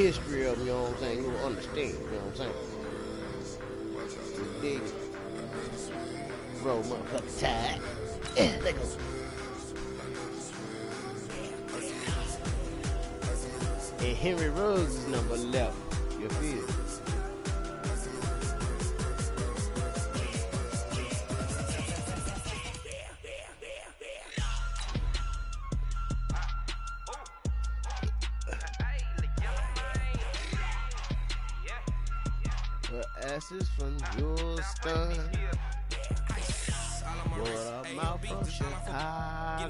history of them, you know what I'm saying? You'll understand, you know what I'm saying? Dig it. Roll motherfucker tide. There goes. And Henry Ruggs is number 11. You feel? Asses from your stud. What a mouth from Chicago.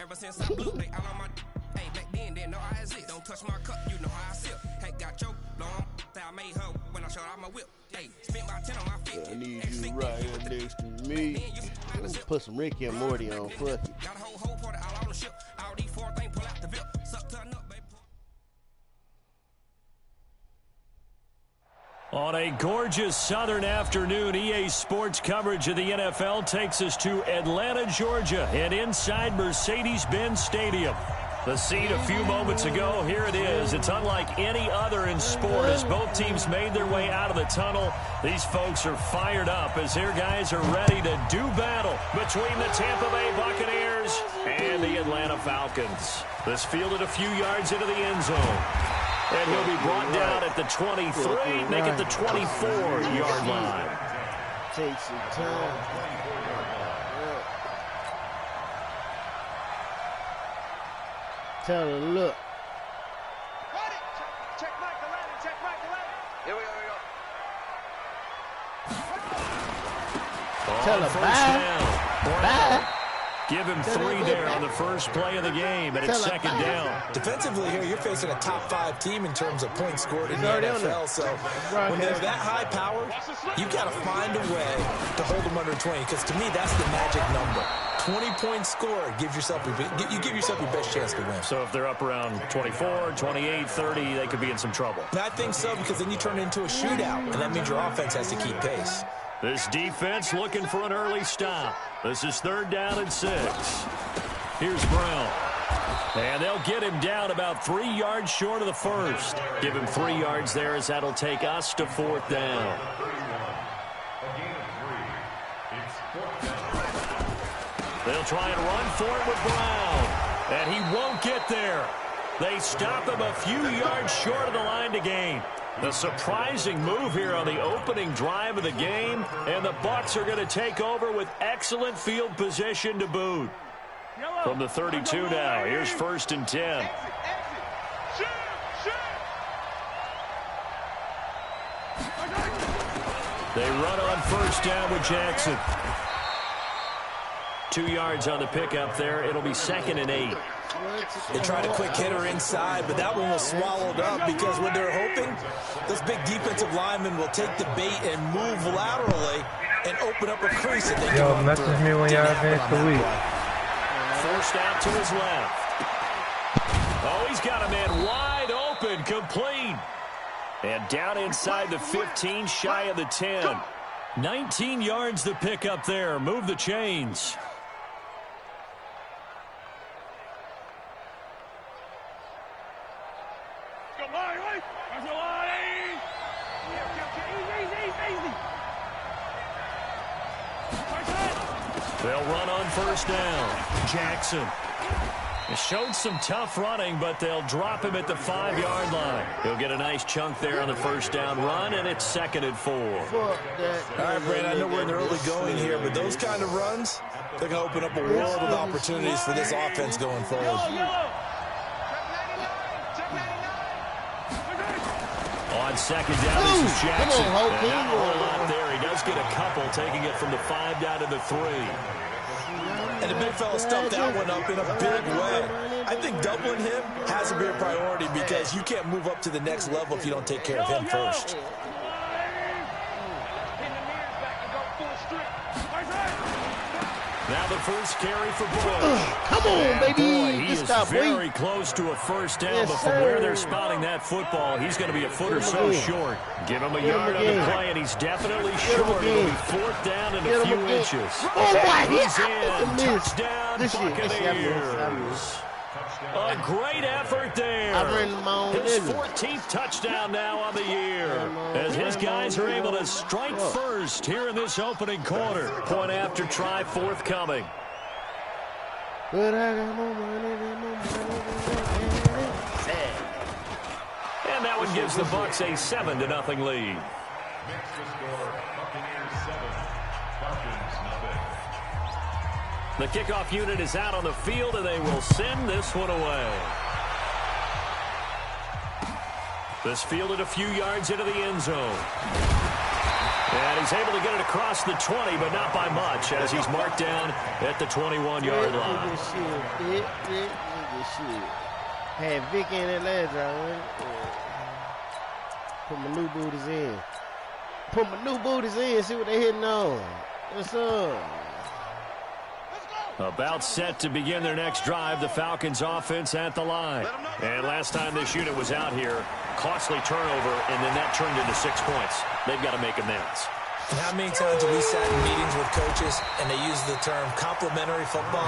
Ever since I blew, they all on my. Hey, back then, didn't know I exist. Don't touch my cup, you know how I sip. Hey, got your long. I made her when I showed out my whip. Hey, spent my 10 on my feet. I need you right here next to me. Let's put some Rick and Morty on. Fuck it. Got a whole party all on the ship. All these 4 things pull out the VIP. Suck, turn up, baby. On a gorgeous southern afternoon, EA Sports coverage of the NFL takes us to Atlanta, Georgia, and inside Mercedes-Benz Stadium. The scene a few moments ago, here it is. It's unlike any other in sport as both teams made their way out of the tunnel. These folks are fired up as their guys are ready to do battle between the Tampa Bay Buccaneers and the Atlanta Falcons. This fielded a few yards into the end zone. And he'll be brought down at the 23, make it the 24-yard line. Take some time. Tell her, look. Check right the ladder, check right the ladder. Here we go, Tell her, bye. Bye. Give him 3 there on the first play of the game, and it's second down. Defensively here, you're facing a top-5 team in terms of points scored in the NFL. So when they're that high powered, you've got to find a way to hold them under 20. Because to me, that's the magic number. 20 points scored gives yourself you give yourself your best chance to win. So if they're up around 24, 28, 30, they could be in some trouble. I think so, because then you turn it into a shootout, and that means your offense has to keep pace. This defense looking for an early stop. This is 3rd down and 6. Here's Brown. And they'll get him down about 3 yards short of the first. Give him 3 yards there as that'll take us to 4th down. They'll try and run for it with Brown. And he won't get there. They stop him a few yards short of the line to gain. The surprising move here on the opening drive of the game, and the Bucs are going to take over with excellent field position to boot. From the 32 now, here's 1st and 10. They run on 1st down with Jackson. 2 yards on the pickup there. It'll be 2nd and 8. They tried a quick hitter inside, but that one was swallowed up because what they're hoping, those big defensive linemen will take the bait and move laterally and open up a crease that they can message me when y'all advance the week. Forced out to his left. Oh, he's got a man wide open, complete. And down inside the 15, shy of the 10. 19 yards to pick up there. Move the chains. They'll run on 1st down. Jackson. It showed some tough running, but they'll drop him at the 5-yard line. He'll get a nice chunk there on the 1st down run, and it's 2nd and 4. All right, Brad, I know we're in the early going here, but those kind of runs, they're going to open up a world of opportunities for this offense going forward. On 2nd down, this is Jackson. And not a whole lot there. He does get a couple, taking it from the 5 down to the 3. And the big fella stuffed that one up in a big way. I think doubling him has to be a priority because you can't move up to the next level if you don't take care of him first. Now the first carry for Bush. Come on, baby. Boy, he is very close to a 1st down, but from where they're spotting that football, he's going to be a foot or so short. Give him a yard on the play, and he's definitely short. It'll be 4th down and a few inches. Oh, my He's in. Touchdown, Buccaneers. A great effort there. I ran my own His nigga. 14th touchdown now on the year. As his guys are able to strike first here in this opening quarter. Point after try forthcoming. But I got more money than more money. And that one gives the Bucs a 7-0 lead. The kickoff unit is out on the field, and they will send this one away. This fielded a few yards into the end zone. And he's able to get it across the 20, but not by much, as he's marked down at the 21-yard line. Had Vic in that last drive. Put my new booties in. Put my new booties in, see what they hitting on. What's up? About set to begin their next drive, the Falcons offense at the line. And last time this unit was out here, costly turnover, and then that turned into 6 points. They've got to make amends. And how many times have we sat in meetings with coaches and they use the term complementary football?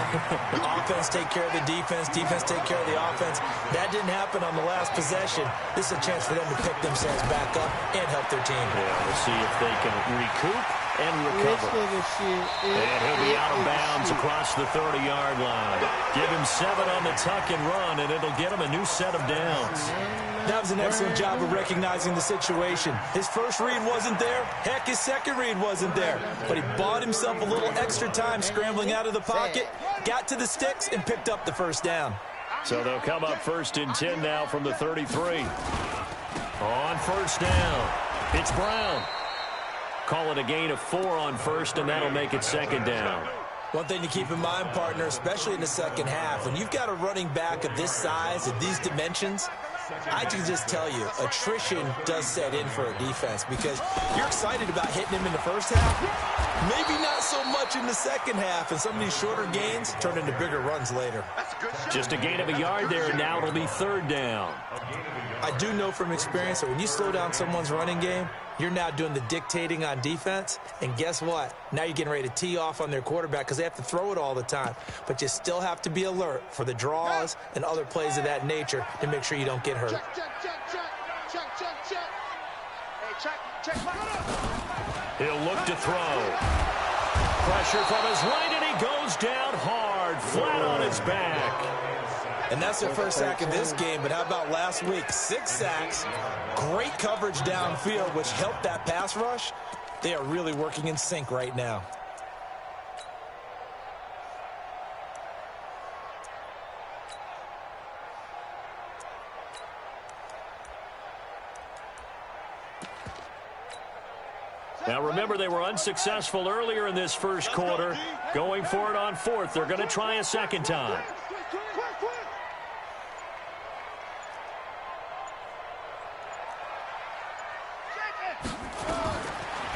Offense take care of the defense, defense take care of the offense. That didn't happen on the last possession. This is a chance for them to pick themselves back up and help their team. Yeah, we'll see if they can recoup and recover. And he'll be out of bounds across the 30-yard line. Give him 7 on the tuck and run, and it'll get him a new set of downs. That was an excellent job of recognizing the situation. His first read wasn't there. Heck, his second read wasn't there. But he bought himself a little extra time scrambling out of the pocket, got to the sticks, and picked up the first down. So they'll come up 1st and 10 now from the 33. On first down, it's Brown. Call it a gain of 4 on first, and that'll make it 2nd down. One thing to keep in mind, partner, especially in the second half, when you've got a running back of this size, of these dimensions, I can just tell you, attrition does set in for a defense because you're excited about hitting him in the first half, maybe not so much in the second half, and some of these shorter gains turn into bigger runs later. Just a gain of a yard there, and now it'll be 3rd down. I do know from experience that when you slow down someone's running game, you're now doing the dictating on defense, and guess what? Now you're getting ready to tee off on their quarterback because they have to throw it all the time. But you still have to be alert for the draws and other plays of that nature to make sure you don't get hurt. He'll look to throw. Pressure from his right, and he goes down hard, flat on his back. And that's their first sack of this game, but how about last week? 6 sacks, great coverage downfield, which helped that pass rush. They are really working in sync right now. Now remember, they were unsuccessful earlier in this first quarter. Going for it on 4th. They're going to try a 2nd time.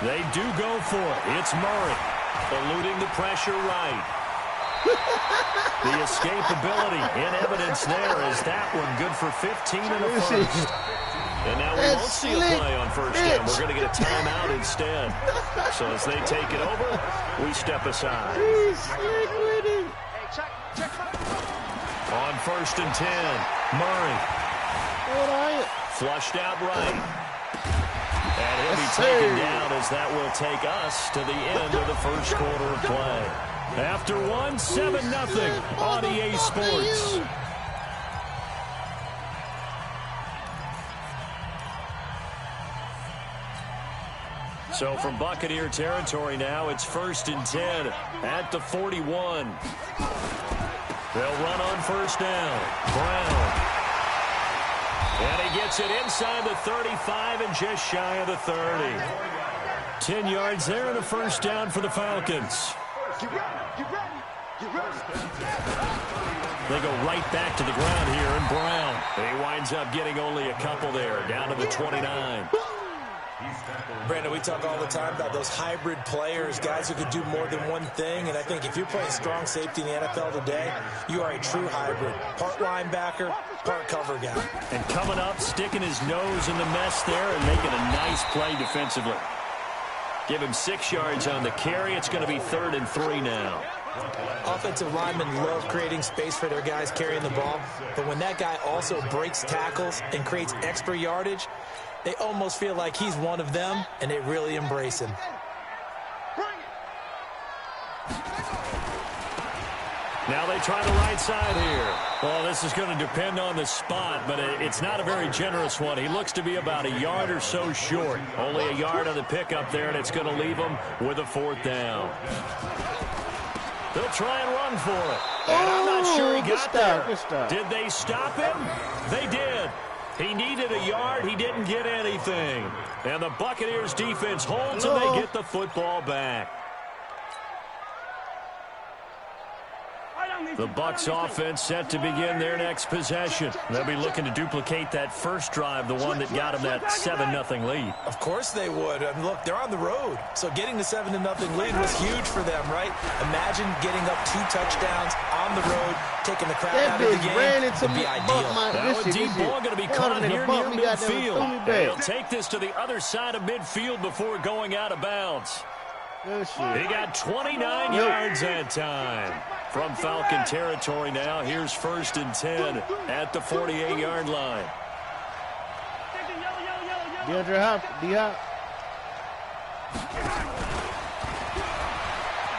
They do go for it. It's Murray, eluding the pressure right. The escapability in evidence there is that one good for 15 in the first. And now we won't see a play on first down. We're going to get a timeout instead. So as they take it over, we step aside. On 1st and 10, Murray. Flushed out right. And he'll be taken down as that will take us to the end of the first quarter of play. After 7-0 on EA Sports. So from Buccaneer territory now, it's 1st and 10 at the 41. They'll run on first down. Brown. And he gets it inside the 35 and just shy of the 30. 10 yards there and a first down for the Falcons. They go right back to the ground here, and Brown. He winds up getting only a couple there, down to the 29. Brandon, we talk all the time about those hybrid players, guys who could do more than one thing, and I think if you're playing strong safety in the NFL today, you are a true hybrid. Part linebacker, part cover guy. And coming up, sticking his nose in the mess there and making a nice play defensively. Give him 6 yards on the carry. It's going to be 3rd and 3 now. Offensive linemen love creating space for their guys carrying the ball, but when that guy also breaks tackles and creates extra yardage, they almost feel like he's one of them, and they really embrace him. Now they try the right side here. Well, this is going to depend on the spot, but it's not a very generous one. He looks to be about a yard or so short. Only a yard on the pickup there, and it's going to leave him with a 4th down. They'll try and run for it. And I'm not sure he got there. Did they stop him? They did. He needed a yard. He didn't get anything. And the Buccaneers defense holds and they get the football back. The Bucs offense set to begin their next possession. They'll be looking to duplicate that first drive, the one that got them that 7-0 lead. Of course they would. And look, they're on the road. So getting the 7-0 lead was huge for them, right? Imagine getting up 2 touchdowns on the road, taking the crowd out of the game. Would be ideal. That one deep ball going to be caught here near midfield. He'll take this to the other side of midfield before going out of bounds. He got 29 yards that time. From Falcon territory now, here's 1st and 10 at the 48-yard line. DeAndre Hop, D-Hop.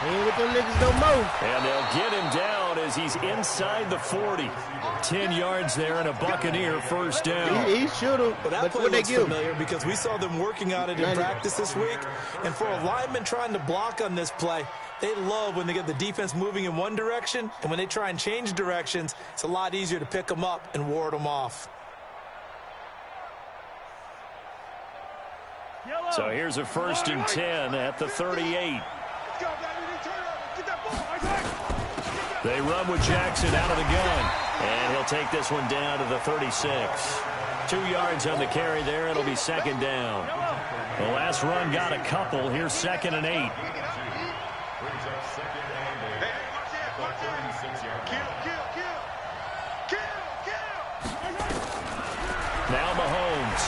He ain't with them niggas no more. And they'll get him down as he's inside the 40. 10 yards there and a Buccaneer 1st down. He should have. Well, that play looks familiar because we saw them working on it in practice this week. And for a lineman trying to block on this play, they love when they get the defense moving in one direction. And when they try and change directions, it's a lot easier to pick them up and ward them off. So here's a 1st and 10 at the 38. They run with Jackson out of the gun. And he'll take this one down to the 36. 2 yards on the carry there. It'll be 2nd down. The last run got a couple. Here's 2nd and 8. Now Mahomes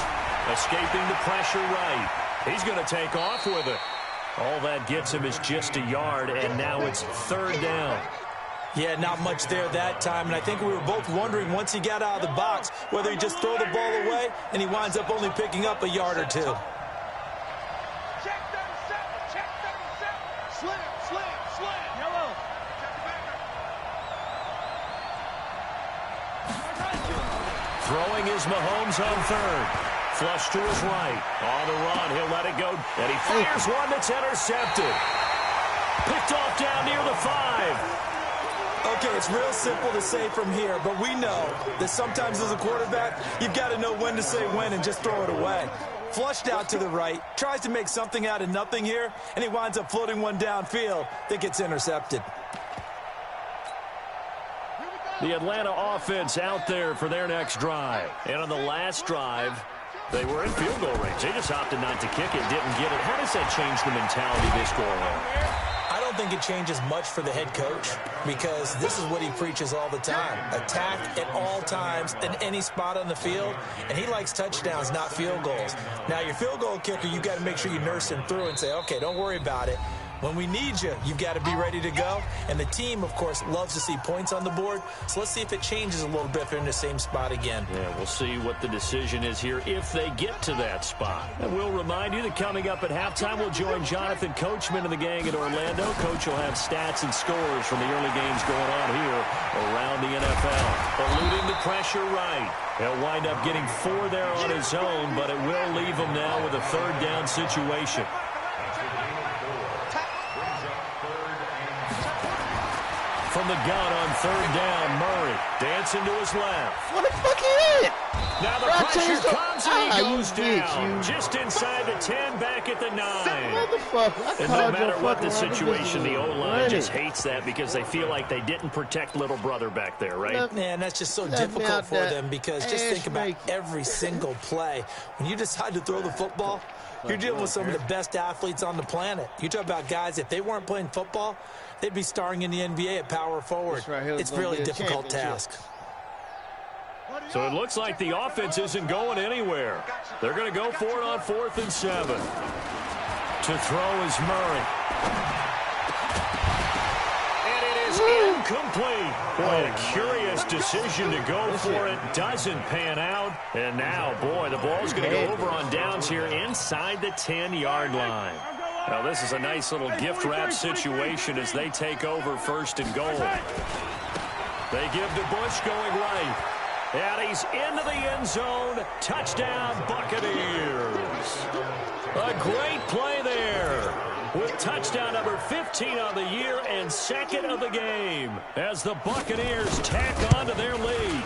escaping the pressure right. He's going to take off with it. All that gets him is just a yard, and now it's 3rd down. Yeah, not much there that time, and I think we were both wondering once he got out of the box whether he just throw the ball away, and he winds up only picking up a yard or 2. Check 37, check 37. Slam. Yellow. Throwing is Mahomes on 3rd. Flush to his right. On the run, he'll let it go, and he fires one that's intercepted. Picked off down near the 5. Okay, it's real simple to say from here, but we know that sometimes as a quarterback, you've got to know when to say when and just throw it away. Flushed out to the right, tries to make something out of nothing here, and he winds up floating one downfield that gets intercepted. The Atlanta offense out there for their next drive. And on the last drive, they were in field goal range. They just opted not to kick it, didn't get it. How does that change the mentality this go around? I don't think it changes much for the head coach because this is what he preaches all the time. Attack at all times in any spot on the field, and he likes touchdowns, not field goals. Now, your field goal kicker, you got to make sure you nurse him through and say, okay, don't worry about it. When we need you, you've got to be ready to go. And the team, of course, loves to see points on the board. So let's see if it changes a little bit if they're in the same spot again. Yeah, we'll see what the decision is here if they get to that spot. And we'll remind you that coming up at halftime, we'll join Jonathan Coachman and the gang in Orlando. Coach will have stats and scores from the early games going on here around the NFL. Eluding the pressure right. He'll wind up getting 4 there on his own, but it will leave him now with a 3rd down situation. From the gun on 3rd down, Murray dancing to his left. What the fuck he hit? Now the pressure comes and he goes down. Just inside the 10, back at the 9. Motherfucker. And no matter what the situation, the O-line just hates that because they feel like they didn't protect little brother back there, right? Man, that's just so difficult for them because just think about every single play. When you decide to throw the football, you're dealing with some of the best athletes on the planet. You talk about guys, if they weren't playing football, they'd be starring in the NBA at power forward. It's really a difficult task. So it looks like the offense isn't going anywhere. They're going to go for it on 4th and 7. To throw is Murray. And incomplete. Boy, a curious decision to go for it. Doesn't pan out. And now, boy, the ball's going to go over on downs here inside the 10-yard line. Now, this is a nice little gift wrap situation as they take over first and goal. They give to Bush going right. And he's into the end zone. Touchdown, Buccaneers. A great play there with touchdown number 15 on the year and second of the game as the Buccaneers tack on to their lead.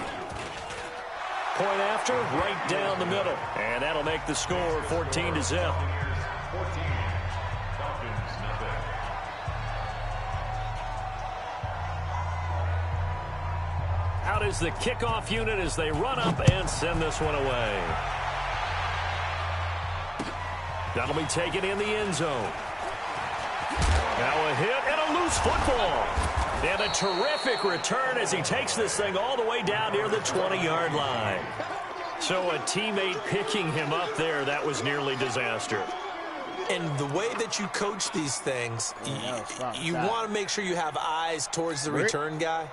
Point after, right down the middle. And that'll make the score 14-0. Out is the kickoff unit as they run up and send this one away. That'll be taken in the end zone. Now a hit and a loose football. And a terrific return as he takes this thing all the way down near the 20-yard line. So a teammate picking him up there, that was nearly disaster. And the way that you coach these things, you want to make sure you have eyes towards the return guy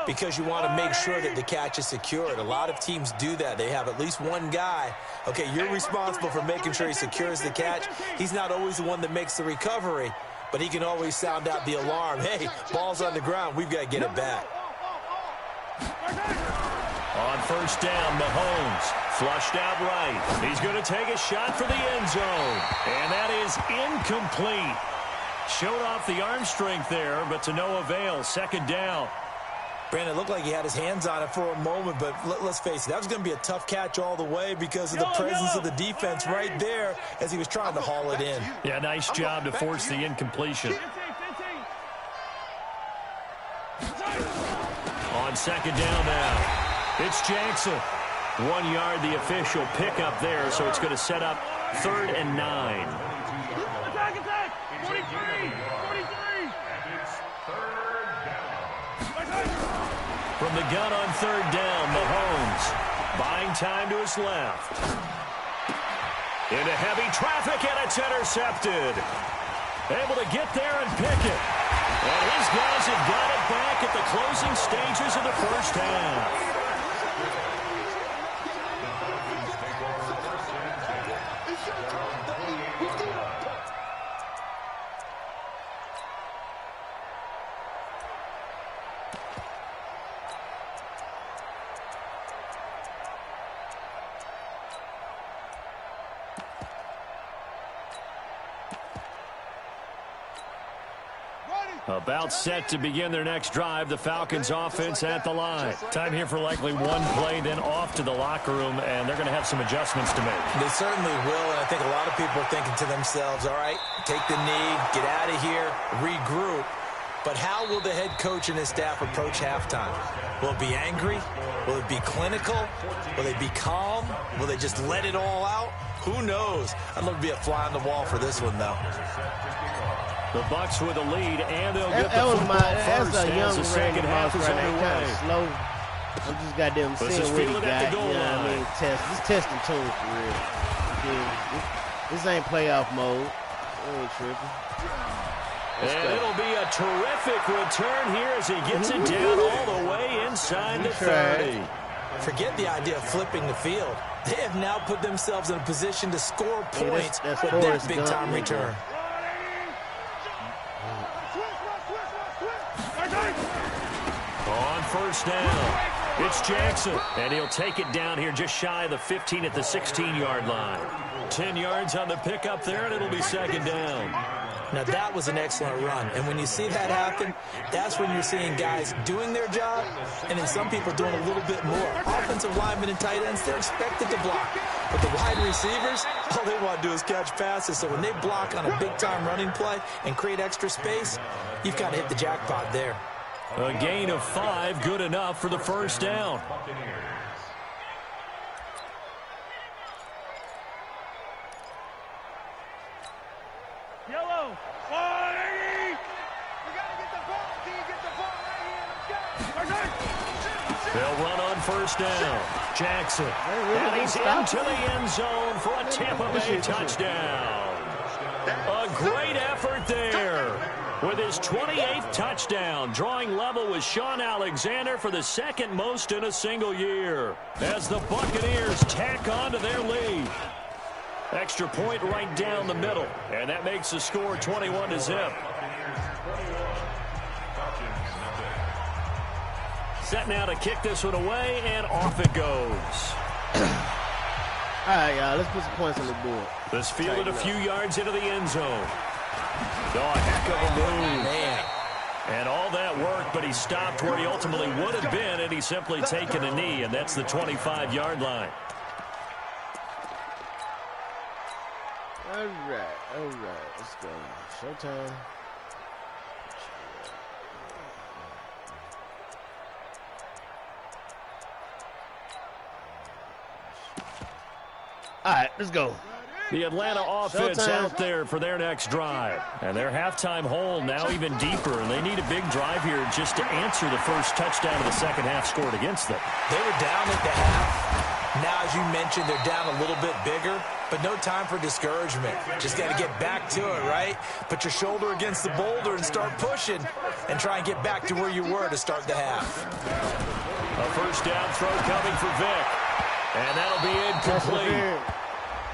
because you want to make sure that the catch is secured. A lot of teams do that. They have at least one guy. Okay, you're responsible for making sure he secures the catch. He's not always the one that makes the recovery, but he can always sound out the alarm. Hey, ball's on the ground. We've got to get it back. On first down, Mahomes flushed out right. He's going to take a shot for the end zone. And that is incomplete. Showed off the arm strength there, but to no avail. Second down. Brandon, it looked like he had his hands on it for a moment, but let's face it, that was going to be a tough catch all the way because of the presence of the defense right there as he was trying to haul it in. Yeah, nice job to force the incompletion. On second down now. It's Jackson. 1 yard, the official pickup there, so it's going to set up 3rd and 9. Attack, attack! 43! 43! From the gun on 3rd down, Mahomes buying time to his left. Into heavy traffic, and it's intercepted. Able to get there and pick it. And his guys have got it back at the closing stages of the first half. About set to begin their next drive. The Falcons offense at the line. Time here for likely one play, then off to the locker room, and they're going to have some adjustments to make. They certainly will, and I think a lot of people are thinking to themselves, all right, take the knee, get out of here, regroup. But how will the head coach and his staff approach halftime? Will it be angry? Will it be clinical? Will they be calm? Will they just let it all out? Who knows? I'd love to be a fly on the wall for this one, though. The Bucs with a lead, and they'll get the football first as the second half is underway. Kind of slow. I'm just goddamn seeing what he got. You know what I mean? Just testing tunes for real. This ain't playoff mode. I ain't tripping. And it'll be a terrific return here as he gets it down all the way inside the 30. Forget the idea of flipping the field. They have now put themselves in a position to score points with that big-time return. On first down, it's Jackson, and he'll take it down here just shy of the 15 at the 16-yard line. 10 yards on the pickup there, and it'll be second down. Now, that was an excellent run, and when you see that happen, that's when you're seeing guys doing their job, and then some people doing a little bit more. Offensive linemen and tight ends, they're expected to block. But the wide receivers, all they want to do is catch passes, so when they block on a big-time running play and create extra space, you've got to hit the jackpot there. A gain of 5, good enough for the first down. Yellow. 180. We got to get the ball. Can you get the ball right here? Let's go. They'll run on first down. Jackson. And he's into the end zone for a Tampa Bay touchdown. A great effort there. with his 28th touchdown, drawing level with Sean Alexander for the second most in a single year, as the Buccaneers tack on to their lead. Extra point right down the middle, and that makes the score 21-0. Set now to kick this one away, and off it goes. All right, y'all, let's put some points on the board. This fielded a few yards into the end zone. Oh, a heck of a move. Man. And all that work, but he stopped where he ultimately would have been, and he's simply taken a knee, and that's the 25-yard line. All right, let's go. Showtime. All right, let's go. The Atlanta offense out there for their next drive. And their halftime hole now even deeper, and they need a big drive here just to answer the first touchdown of the second half scored against them. They were down at the half. Now, as you mentioned, they're down a little bit bigger, but no time for discouragement. Just got to get back to it, right? Put your shoulder against the boulder and start pushing and try and get back to where you were to start the half. A first down throw coming for Vic. And that'll be incomplete.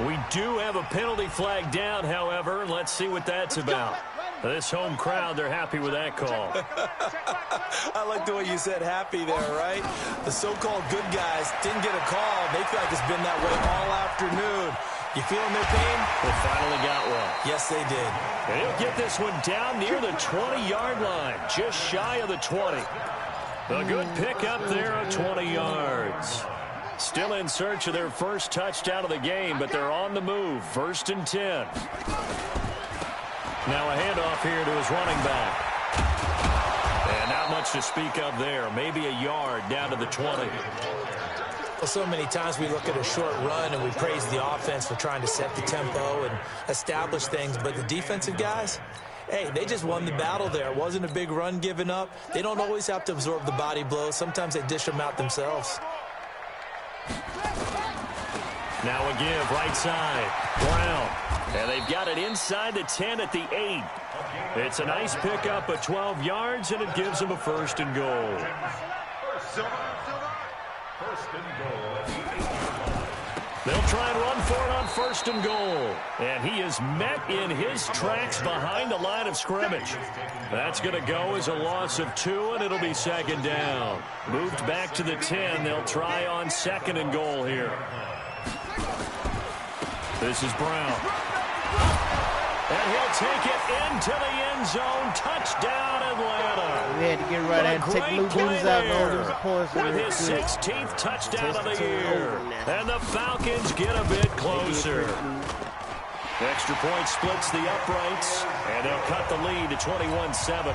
We do have a penalty flag down, however. Let's see what that's about. This home crowd, they're happy with that call. I like the way you said happy there, right? The so-called good guys didn't get a call. They feel like it's been that way all afternoon. You feeling their pain? They finally got one. Yes, they did. And he'll get this one down near the 20-yard line, just shy of the 20. A good pick up there of 20 yards. Still in search of their first touchdown of the game, but they're on the move. 1st and 10. Now a handoff here to his running back. And not much to speak of there. Maybe a yard down to the 20. Well, so many times we look at a short run and we praise the offense for trying to set the tempo and establish things, but the defensive guys, hey, they just won the battle there. It wasn't a big run given up. They don't always have to absorb the body blows. Sometimes they dish them out themselves. Now a give, right side. Brown. And they've got it inside the 10 at the 8. It's a nice pickup of 12 yards, and it gives them a 1st and goal. They'll try and run for it on 1st and goal. And he is met in his tracks behind the line of scrimmage. That's going to go as a loss of 2, and it'll be 2nd down. Moved back to the 10. They'll try on 2nd and goal here. This is Brown. And he'll take it into the end zone. Touchdown, Atlanta. We had to get right and take Luke Boots out and all those points. With his 16th touchdown of the year. And the Falcons get a bit closer. Extra point splits the uprights, and they'll cut the lead to 21-7. All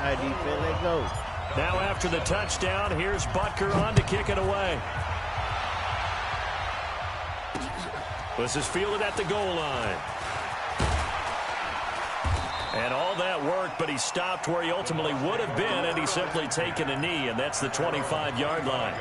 right, defense, let go. Now after the touchdown, here's Butker on to kick it away. This is fielded at the goal line. And all that work, but he stopped where he ultimately would have been, and he's simply taken a knee, and that's the 25-yard line.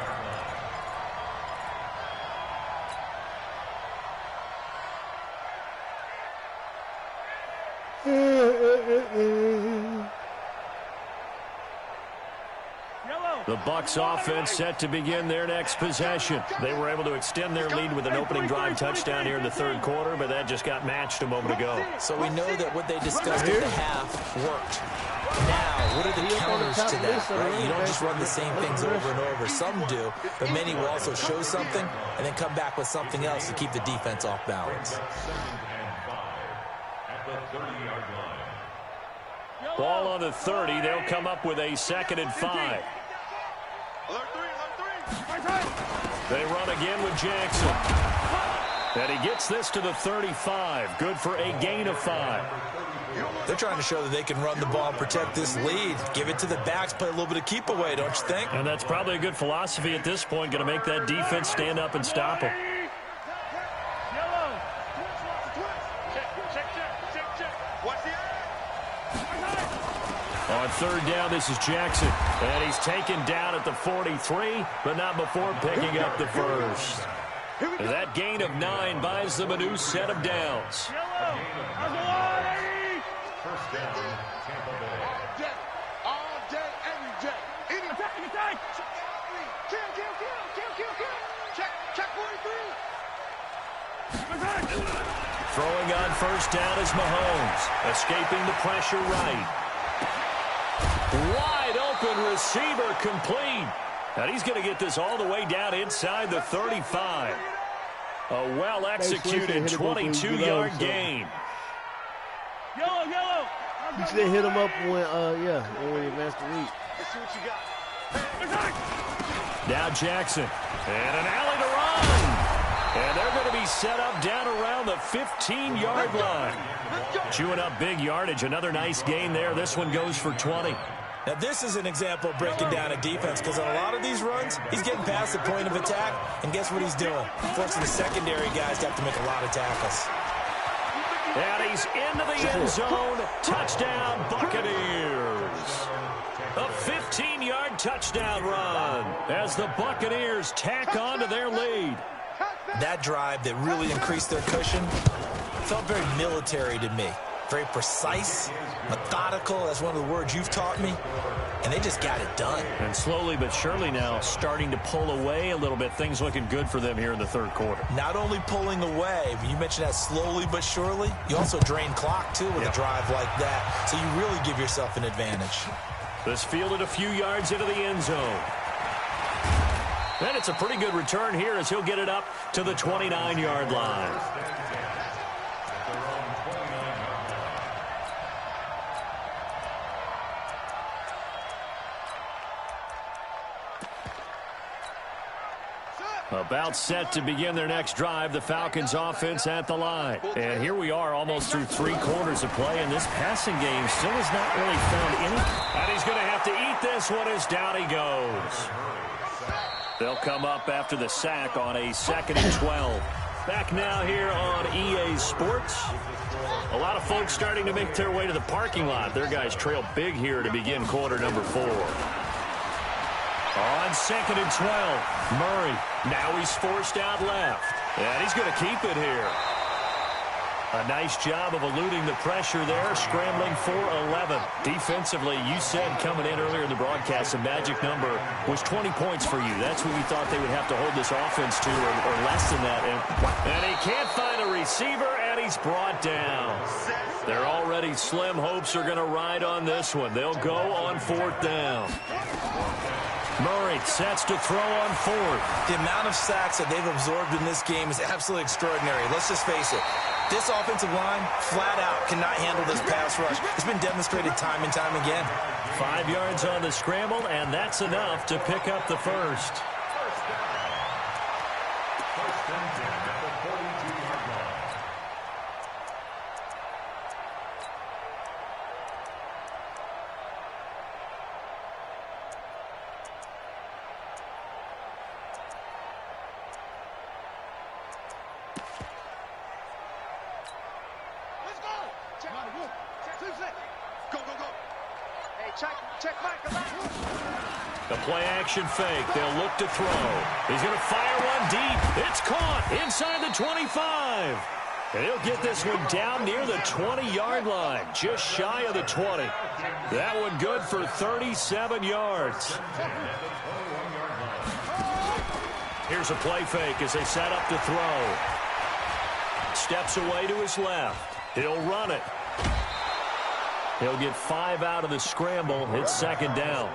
The Bucs offense set to begin their next possession. They were able to extend their lead with an opening drive touchdown here in the 3rd quarter, but that just got matched a moment ago. So we know that what they discussed at the half worked. Now, what are the counters to that, right? You don't just run the same things over and over. Some do, but many will also show something and then come back with something else to keep the defense off balance. Ball on the 30. They'll come up with a 2nd and 5. They run again with Jackson. And he gets this to the 35. Good for a gain of 5. They're trying to show that they can run the ball and protect this lead. Give it to the backs, play a little bit of keep away, don't you think? And that's probably a good philosophy at this point. Going to make that defense stand up and stop them. On 3rd down, this is Jackson. And he's taken down at the 43, but not before picking up the 1st. That gain of 9 buys them a new set of downs. First down, Tampa Bay. All day, every day. Any attack, attack. Kill. Check 43. Throwing on first down is Mahomes. Escaping the pressure right. Wide open receiver complete. And he's going to get this all the way down inside the 35. A well-executed 22-yard gain. Yellow. You should have hit him up when he advanced the read. Let's see what you got. Now Jackson. And an alley to run. And they're going to be set up down around the 15-yard line. Chewing up big yardage. Another nice gain there. This one goes for 20. Now, this is an example of breaking down a defense because on a lot of these runs, he's getting past the point of attack, and guess what he's doing? Forcing the secondary guys to have to make a lot of tackles. And he's into the end zone. Touchdown, Buccaneers. A 15-yard touchdown run as the Buccaneers tack on to their lead. That drive that really increased their cushion felt very military to me. Very precise, methodical, that's one of the words you've taught me, and they just got it done. And slowly but surely now starting to pull away a little bit. Things looking good for them here in the third quarter. Not only pulling away, but you mentioned that slowly but surely, you also drain clock, too, with a drive like that, so you really give yourself an advantage. This fielded a few yards into the end zone. And it's a pretty good return here as he'll get it up to the 29-yard line. About set to begin their next drive, the Falcons offense at the line. And here we are almost through 3 quarters of play, and this passing game still has not really found any. And he's going to have to eat this one as down he goes. They'll come up after the sack on a 2nd and 12. Back now here on EA Sports. A lot of folks starting to make their way to the parking lot. Their guys trail big here to begin quarter number 4. On 2nd and 12, Murray. Now he's forced out left. And he's going to keep it here. A nice job of eluding the pressure there, scrambling for 11. Defensively, you said coming in earlier in the broadcast, the magic number was 20 points for you. That's what we thought they would have to hold this offense to, or less than that. And he can't find a receiver, and he's brought down. Their already slim hopes are going to ride on this one. They'll go on 4th down. Murray sets to throw on 4th. The amount of sacks that they've absorbed in this game is absolutely extraordinary. Let's just face it. This offensive line, flat out, cannot handle this pass rush. It's been demonstrated time and time again. 5 yards on the scramble, and that's enough to pick up the first. The play-action fake. They'll look to throw. He's going to fire one deep. It's caught inside the 25. And he'll get this one down near the 20-yard line, just shy of the 20. That one good for 37 yards. Here's a play fake as they set up to throw. Steps away to his left. He'll run it. He'll get 5 out of the scramble. It's 2nd down.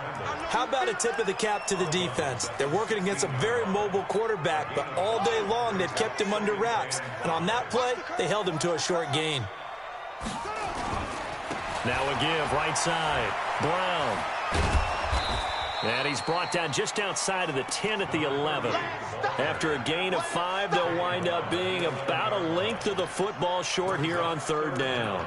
How about a tip of the cap to the defense? They're working against a very mobile quarterback, but all day long they've kept him under wraps. And on that play, they held him to a short gain. Now a give right side. Brown. And he's brought down just outside of the 10 at the 11. After a gain of 5, they'll wind up being about a length of the football short here on 3rd down.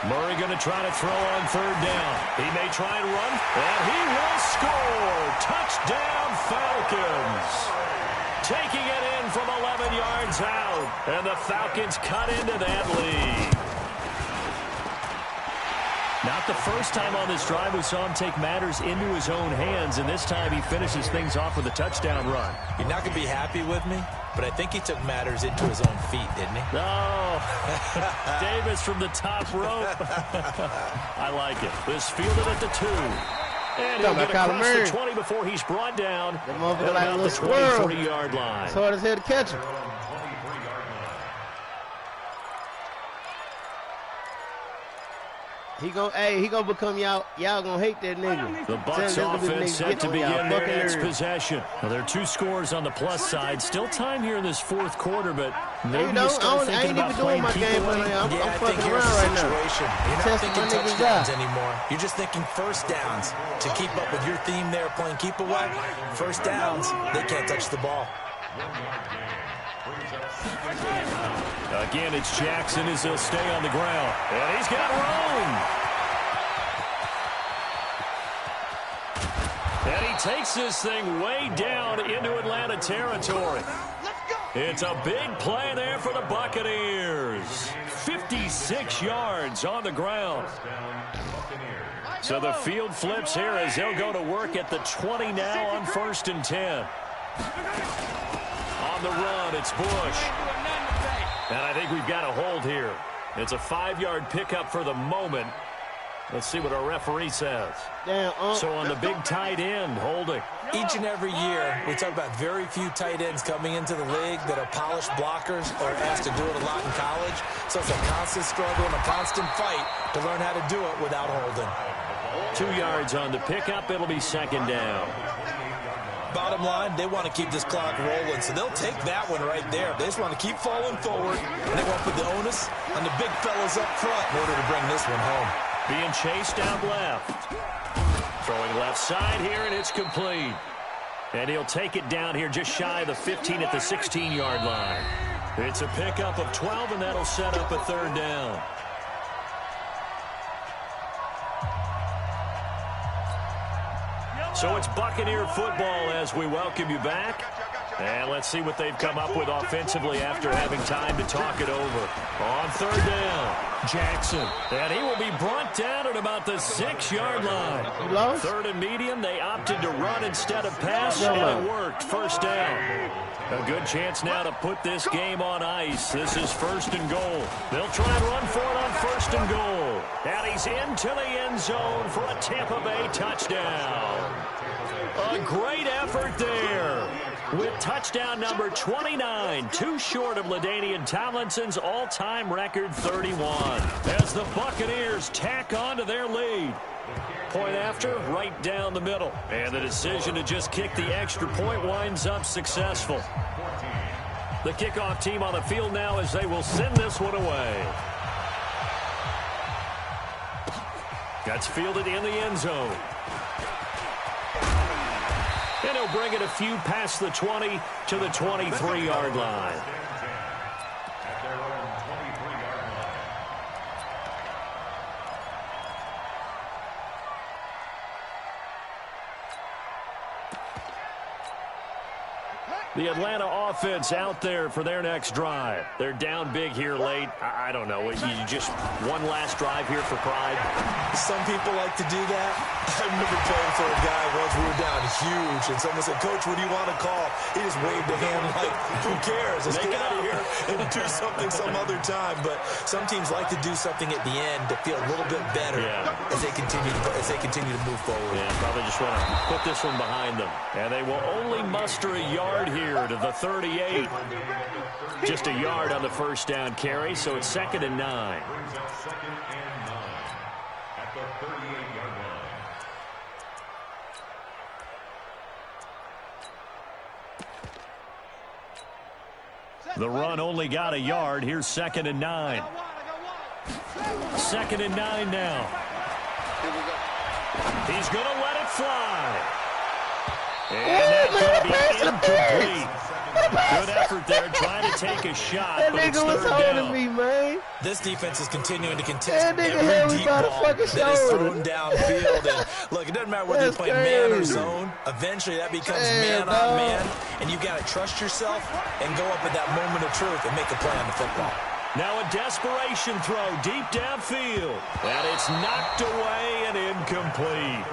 Murray going to try to throw on 3rd down. He may try and run, and he will score. Touchdown, Falcons. taking it in from 11 yards out. And the Falcons cut into that lead. Not the first time on this drive we saw him take matters into his own hands, and this time he finishes things off with a touchdown run. You're not going to be happy with me, but I think he took matters into his own feet, didn't he? No. Davis from the top rope. I like it. This fielded at the 2. And he'll get across the 20 before he's brought down at about the 23-yard line. It's hard as hell to catch him. He gonna become y'all gonna hate that nigga. The Bucs offense set to begin their next possession. Well, there are 2 scores on the plus side. Still time here in this fourth quarter, but maybe you start thinking about playing people away. I'm fucking around right now. You're not thinking touchdowns anymore. You're just thinking first downs. To keep up with your theme there, playing keep away, first downs, they can't touch the ball. Again, it's Jackson as he'll stay on the ground. And he's got room. And he takes this thing way down into Atlanta territory. It's a big play there for the Buccaneers. 56 yards on the ground. So the field flips here as they'll go to work at the 20 now on 1st and 10. On the run, it's Bush. And I think we've got a hold here. It's a 5-yard pickup for the moment. Let's see what our referee says. So on the big tight end, holding. Each and every year, we talk about very few tight ends coming into the league that are polished blockers or asked to do it a lot in college. So it's a constant struggle and a constant fight to learn how to do it without holding. 2 yards on the pickup. It'll be 2nd down. Bottom line, they want to keep this clock rolling, so they'll take that one right there. They just want to keep falling forward, and they want to put the onus on the big fellas up front in order to bring this one home. Being chased out left. Throwing left side here, and it's complete. And he'll take it down here just shy of the 15 at the 16-yard line. It's a pickup of 12, and that'll set up a 3rd down. So it's Buccaneer football as we welcome you back. And let's see what they've come up with offensively after having time to talk it over. On 3rd down, Jackson. And he will be brought down at about the 6-yard line. 3rd and medium, they opted to run instead of pass, and it worked. 1st down. A good chance now to put this game on ice. This is 1st and goal. They'll try and run for it on 1st and goal. And he's into the end zone for a Tampa Bay touchdown. A great effort there with touchdown number 29, too short of LaDainian Tomlinson's all-time record 31. As the Buccaneers tack on to their lead. Point after, right down the middle. And the decision to just kick the extra point winds up successful. The kickoff team on the field now as they will send this one away. That's fielded in the end zone. And he'll bring it a few past the 20 to the 23-yard line. The Atlanta offense out there for their next drive. They're down big here late. I don't know. You just one last drive here for pride. Some people like to do that. I remember playing for a guy once. We were down huge, and someone said, "Coach, what do you want to call?" He just waved a hand like, "Who cares? Let's get out of here and do something some other time." But some teams like to do something at the end to feel a little bit better as they continue to move forward. Yeah, probably just want to put this one behind them. And they will only muster a yard here to the 38. Just a yard on the 1st down carry, so it's 2nd and 9. At the 38-yard line. The run only got a yard. Here's 2nd and 9. 2nd and 9 now. He's going to let it fly. And that's going to be incomplete. Good effort there, trying to take a shot, That but it's nigga was third holding down. me, man. This defense is continuing to contest That nigga every held me deep by the ball fucking that is shoulder. thrown downfield. And look, it doesn't matter whether you're That's playing man or crazy. zone. Eventually, that becomes Damn, man on dog. man, and you got to trust yourself and go up at that moment of truth and make a play on the football. Now a desperation throw deep downfield, and it's knocked away and incomplete.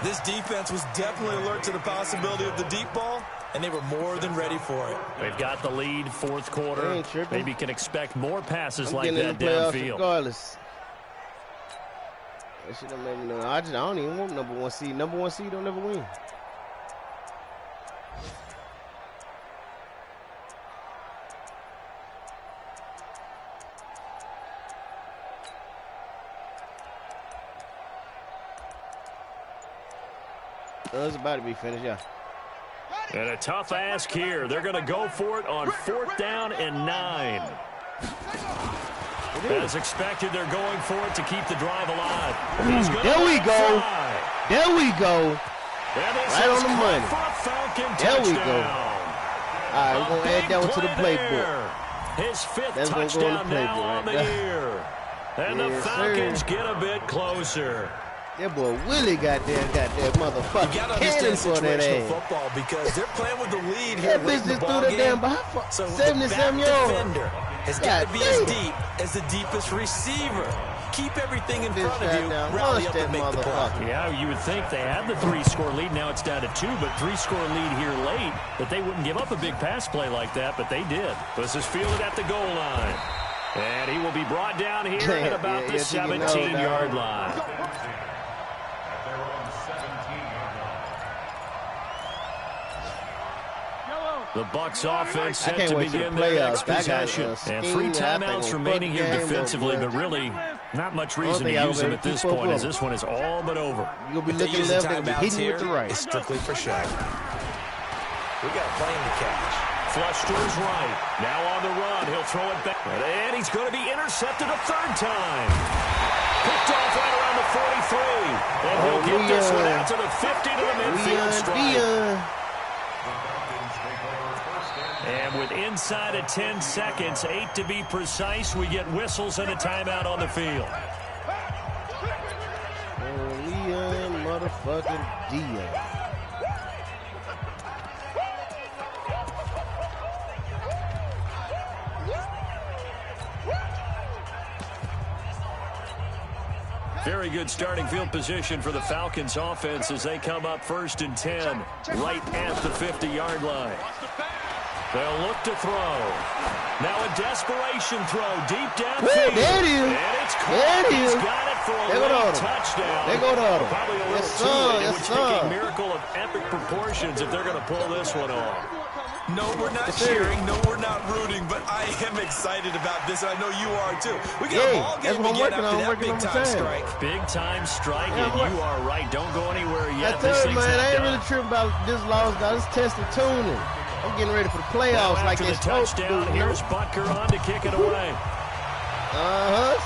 This defense was definitely alert to the possibility of the deep ball, and they were more than ready for it. They've got the lead, fourth They quarter. ain't tripping. Maybe can expect more passes I'm like getting in that the playoffs downfield. regardless. That shit don't make me know. I don't even want number one seed. Number one seed don't never win. Oh, it's about to be finished, yeah. And a tough ask here. They're going to go for it on 4th down and 9. As expected, they're going for it to keep the drive alive. There we go. There we go. Right on the money. There we go. All right, we're going to add that one to the playbook. His 5th That's gonna go in the touchdown now playbook on the right there. year. And the Yes, Falcons sir. get a bit closer. That boy Willie got that motherfucking You got to cannon understand for that situational ass. football because they're playing with the lead here That late bitch in the just threw ball that game. damn behind So the 77 back yards. defender has got to God be as damn. deep as the deepest receiver. Keep everything in Bitch front of you, goddamn rally launched up that and make the play. motherfucker. Yeah, you would think they had the 3-score lead. Now it's down to 2, but 3-score lead here late. That they wouldn't give up a big pass play like that, but they did. This is fielded at the goal line. And he will be brought down here at about the 17-yard line. The Bucs offense set to begin their next possession. And 3 timeouts remaining here defensively, but really not much reason to use them at this point, as this one is all but over. You'll be If they looking use the left and be timeouts hitting here, with the right. it's strictly for show. We got a plane to catch. Flush to his right. Now on the run. He'll throw it back. And he's going to be intercepted a 3rd time. Picked off right around the 43. And he'll get this one out to the 50 to the midfield stripe. And with inside of 10 seconds, 8 to be precise, we get whistles and a timeout on the field. Leon motherfucking Dion. Very good starting field position for the Falcons offense as they come up 1st and 10, right at the 50-yard line. They'll look to throw. Now a desperation throw deep downfield. There it is. And it's caught. There it is. He's got it for a There go the late other. touchdown. There go the other. Probably a little Yes, too sir. late. It Yes, would take sir. a miracle of epic proportions if they're going to pull this one off. No, we're not cheering. No, we're not rooting. But I am excited about this, and I know you are too. We got a ball that's game what I'm again working after on. that Working on my big-time time. strike. Big time strike, Yeah, and you are right. Don't go anywhere yet. I This tell you, thing's man, not I ain't done. really tripping about this loss, guys. It's testing tuning. I'm getting ready for the Now playoffs like after they the supposed to do. touchdown, You know? here's Butker on to kick it away.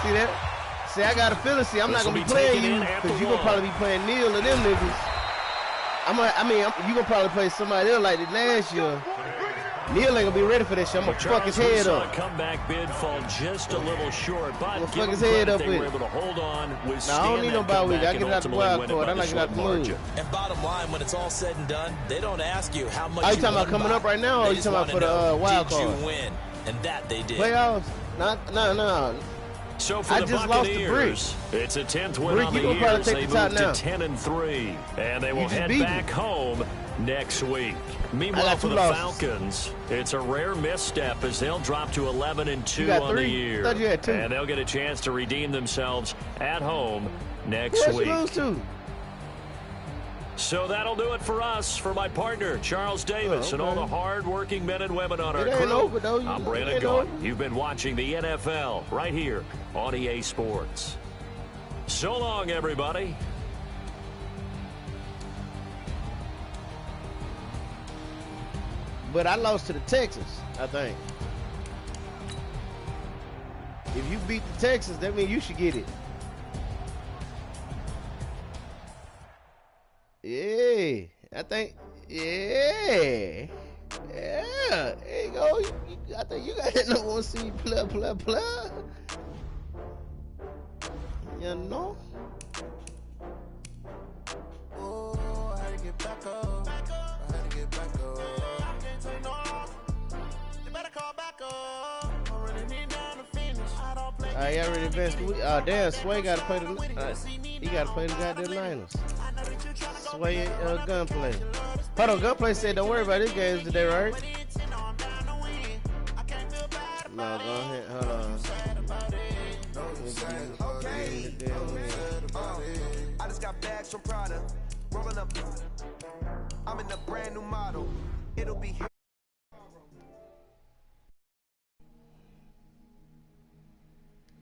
See that? See, I got a feeling. See, I'm This not will going to be be playing taken you in at because the you're going to one. probably be playing Neil or them niggas. You're going to probably play somebody else like that last year. Neil ain't going to be ready for this shit. I'm going to fuck his head up. Comeback bid fall just a little short, but Well, give fuck them his head credit, up they with were it. able to hold on, Nah, I withstand don't need that no bye week. I comeback, get and it out the ultimately wild win it card. by I the like it out short the margin. move. And bottom line, when it's all said and done, they don't ask you how much Are you talking about coming up right now, or They you just talking about wanna for the know, wild did card? you win? And that they did. Playoffs? No. So for I the just lost the Buccaneers, it's a 10th win Brick, on you the gonna year probably as take they the top move to now. 10-3, and they will just head beat me. back home next week. I Meanwhile, got for 2 the losses. Falcons, it's a rare misstep as they'll drop to 11-2 You got on the 3? year, Thought you had 2. and they'll get a chance to redeem themselves at home Who next else you week. lose to? So that'll do it for us. For my partner, Charles Davis, and all the hard-working men and women on our It ain't crew, over, though. I'm It Brandon ain't Gault. over. You've been watching the NFL right here on EA Sports. So long, everybody. But I lost to the Texans, I think. If you beat the Texans, that means you should get it. Yeah, I think. Yeah. Yeah, there you go. I think you got that number 1 seed. Plug. You know? Oh, I had to get back up. I can't take no loss. You better call back up. I'm running it down to finish. I don't play. Y'all ready to advance the week? Damn, Sway got to play the. He got to play the goddamn Niners. Sway Gunplay. Hold on, Gunplay said don't worry about his games today, right? No, go ahead. Hold on. I just got bags from Prada. Rolling up. I'm in a brand new model. It'll be here.